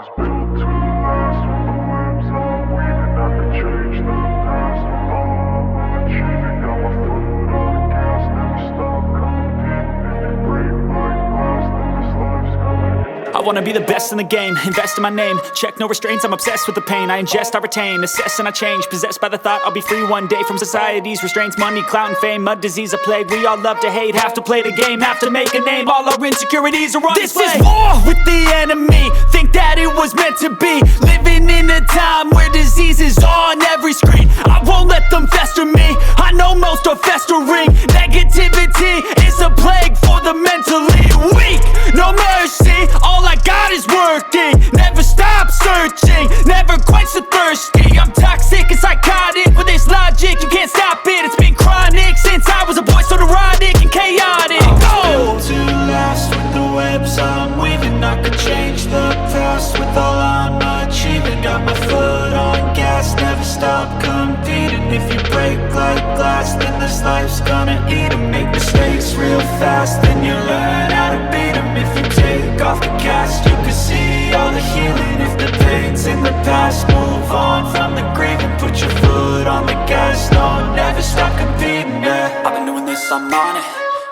was built to last. With the webs I'm weaving, I could change the past. With all I'm achieving, got my foot on the gas. Never stop competing. If you break like glass, then this life's gonna end. I wanna be the best in the game, invest in my name. Check no restraints, I'm obsessed with the pain. I ingest, I retain, assess and I change. Possessed by the thought I'll be free one day from society's restraints. Money, clout and fame, mud, disease, a plague. We all love to hate, have to play the game, have to make a name. All our insecurities are on display. This is war with the enemy, think that it was meant to be. Living in a time where disease is on every screen. I won't let them fester me, I know most are festering. Negativity is a plague for the mentally weak. No mercy, all I got is working. Never stop searching, never quench the thirsty. I'm toxic and psychotic with this logic, you can't stop it. It's been chronic since I was a boy, so neurotic and chaotic. Built to last. With the webs I'm weaving, I could change the past. With all I'm achieving, got my foot on gas. Never stop competing. If you break like glass, then this life's gonna eat 'em. Make mistakes real fast, then you learn how to beat 'em. If you take off the cast, you can see all the healing. If the pain's in the past, move on from the grave and put your foot on the gas. No, never stop competing, yeah. I've been doing this, I'm on it.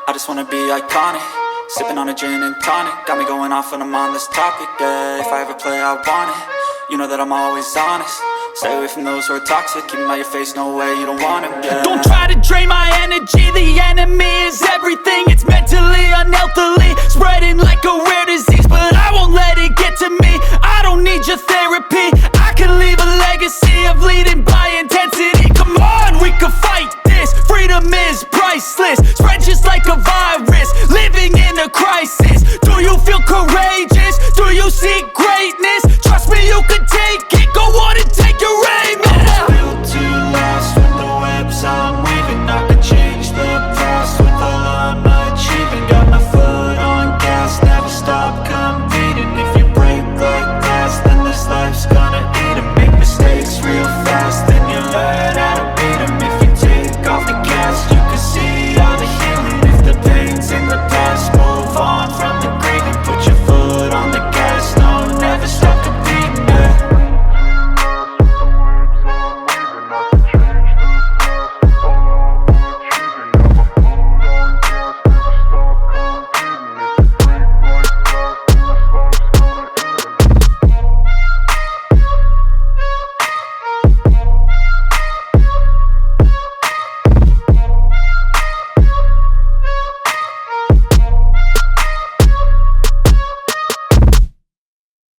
I just wanna be iconic. Sipping on a gin and tonic, got me going off when I'm on this topic, yeah. If I ever play, I want it. You know that I'm always honest. Stay away from those who are toxic. Keep them out your face, no way, you don't want them, yeah. Don't try to drain my energy. The enemy is everything. It's mentally, unhealthily, spreading like a rare disease, but I won't let